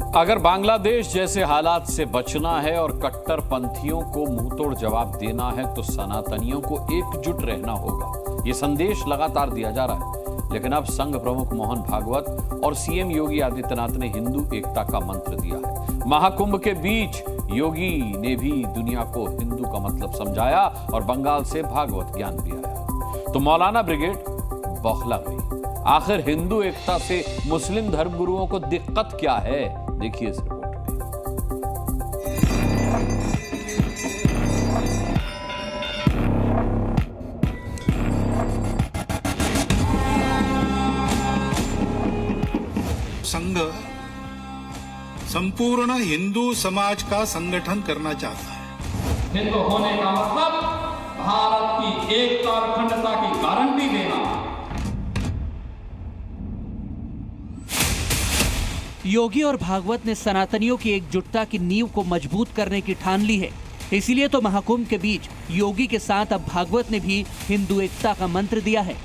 अगर बांग्लादेश जैसे हालात से बचना है और कट्टरपंथियों को मुंहतोड़ जवाब देना है तो सनातनियों को एकजुट रहना होगा। ये संदेश लगातार दिया जा रहा है, लेकिन अब संघ प्रमुख मोहन भागवत और सीएम योगी आदित्यनाथ ने हिंदू एकता का मंत्र दिया है। महाकुंभ के बीच योगी ने भी दुनिया को हिंदू का मतलब समझाया और बंगाल से भागवत ज्ञान भी आया तो मौलाना ब्रिगेड बौखला गई। आखिर हिंदू एकता से मुस्लिम धर्मगुरुओं को दिक्कत क्या है, देखिए इस रिपोर्ट में। संघ संपूर्ण हिंदू समाज का संगठन करना चाहता है। हिंदू होने का मतलब भारत की एकता और अखंडता की गारंटी देना। योगी और भागवत ने सनातनियों की एकजुटता की नींव को मजबूत करने की ठान ली है। इसीलिए तो महाकुंभ के बीच योगी के साथ अब भागवत ने भी हिंदू एकता का मंत्र दिया है।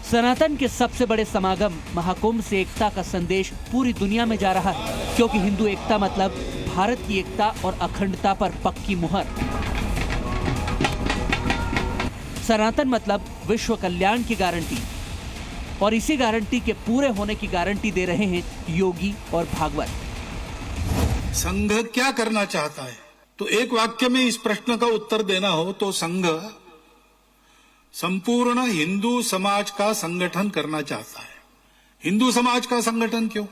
सनातन के सबसे बड़े समागम महाकुंभ से एकता का संदेश पूरी दुनिया में जा रहा है, क्योंकि हिंदू एकता मतलब भारत की एकता और अखंडता पर पक्की मुहर। सनातन मतलब विश्व कल्याण की गारंटी, और इसी गारंटी के पूरे होने की गारंटी दे रहे हैं योगी और भागवत। संघ क्या करना चाहता है? तो एक वाक्य में इस प्रश्न का उत्तर देना हो तो संघ संपूर्ण हिंदू समाज का संगठन करना चाहता है। हिंदू समाज का संगठन क्यों?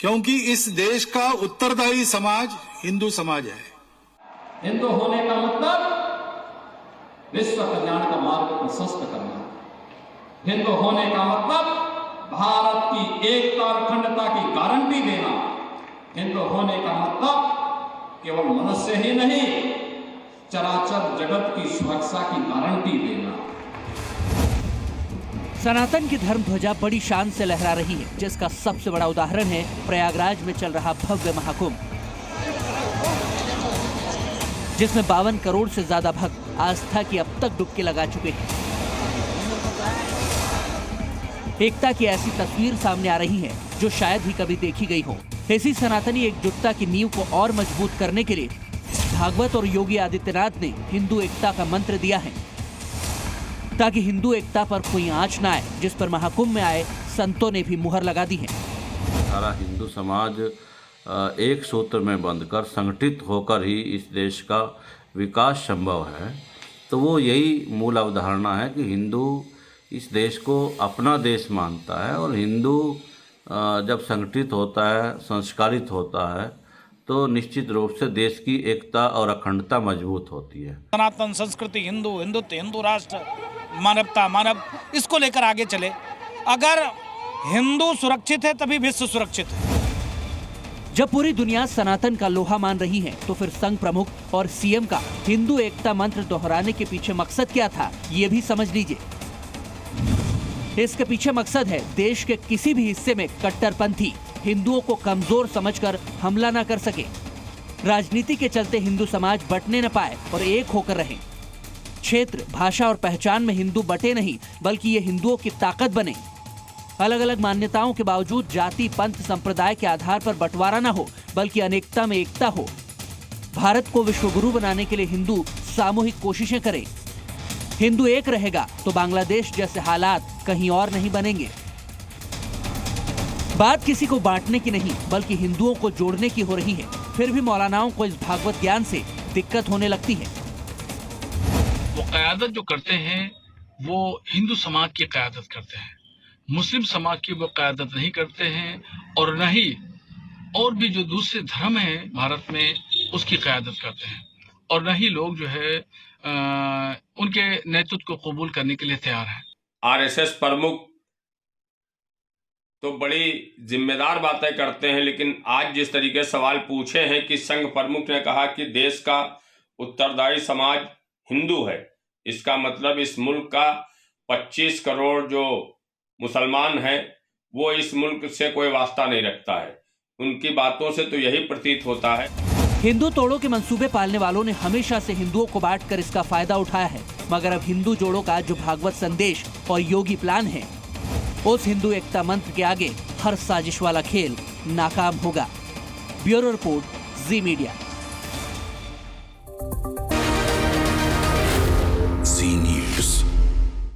क्योंकि इस देश का उत्तरदायी समाज हिंदू समाज है। हिंदू होने का मतलब विश्व कल्याण का मार्ग प्रशस्त करना। हिंदू होने का मतलब भारत की एकता और अखंडता की गारंटी देना। हिंदू होने का मतलब केवल मनुष्य ही नहीं, चराचर जगत की सुरक्षा की गारंटी देना। सनातन की धर्म ध्वजा बड़ी शान से लहरा रही है, जिसका सबसे बड़ा उदाहरण है प्रयागराज में चल रहा भव्य महाकुंभ, जिसमें 52 करोड़ से ज्यादा भक्त आस्था की अब तक डुबकी लगा चुके हैं। एकता की ऐसी तस्वीर सामने आ रही है जो शायद ही कभी देखी गई हो। इसी सनातनी एकजुटता की नींव को और मजबूत करने के लिए भागवत और योगी आदित्यनाथ ने हिंदू एकता का मंत्र दिया है, ताकि हिंदू एकता पर कोई आंच न आए, जिस पर महाकुंभ में आए संतों ने भी मुहर लगा दी है। सारा हिंदू समाज एक सूत्र में बंधकर संगठित होकर ही इस देश का विकास संभव है। तो वो यही मूल अवधारणा है कि हिंदू इस देश को अपना देश मानता है, और हिंदू जब संगठित होता है, संस्कारित होता है, तो निश्चित रूप से देश की एकता और अखंडता मजबूत होती है। सनातन संस्कृति, हिंदू हिंदुत्व, हिंदू राष्ट्र, मानवता, मानव, इसको लेकर आगे चले। अगर हिंदू सुरक्षित है तभी विश्व सुरक्षित है। जब पूरी दुनिया सनातन का लोहा मान रही है, तो फिर संघ प्रमुख और सीएम का हिंदू एकता मंत्र दोहराने के पीछे मकसद क्या था, ये भी समझ लीजिए। इसके पीछे मकसद है देश के किसी भी हिस्से में कट्टरपंथी हिंदुओं को कमजोर समझकर हमला न कर सके, राजनीति के चलते हिंदू समाज बंटने न पाए और एक होकर रहे। क्षेत्र, भाषा और पहचान में हिंदू बटे नहीं, बल्कि ये हिंदुओं की ताकत बने। अलग अलग मान्यताओं के बावजूद जाति, पंथ, संप्रदाय के आधार पर बंटवारा न हो, बल्कि अनेकता में एकता हो। भारत को विश्वगुरु बनाने के लिए हिंदू सामूहिक कोशिशें करें। हिंदू एक रहेगा तो बांग्लादेश जैसे हालात कहीं और नहीं बनेंगे। बात किसी को बांटने की नहीं, बल्कि हिंदुओं को जोड़ने की हो रही है। फिर भी मौलानाओं को इस भागवत ज्ञान से दिक्कत होने लगती है। वो क़यादत जो करते हैं वो हिंदू समाज की क़यादत करते हैं, मुस्लिम समाज की वो क़यादत नहीं करते हैं, और न ही और भी जो दूसरे धर्म हैं भारत में उसकी क़यादत करते हैं, और न ही लोग जो है उनके नेतृत्व को कबूल करने के लिए तैयार हैं। आरएसएस प्रमुख तो बड़ी जिम्मेदार बातें करते हैं, लेकिन आज जिस तरीके से सवाल पूछे हैं कि संघ प्रमुख ने कहा कि देश का उत्तरदायी समाज हिंदू है, इसका मतलब इस मुल्क का 25 करोड़ जो मुसलमान हैं वो इस मुल्क से कोई वास्ता नहीं रखता है। उनकी बातों से तो यही प्रतीत होता है। हिंदू तोड़ों के मंसूबे पालने वालों ने हमेशा से हिंदुओं को बांटकर इसका फायदा उठाया है, मगर अब हिंदू जोड़ों का जो भागवत संदेश और योगी प्लान है, उस हिंदू एकता मंत्र के आगे हर साजिश वाला खेल नाकाम होगा। ब्यूरो रिपोर्ट, जी मीडिया।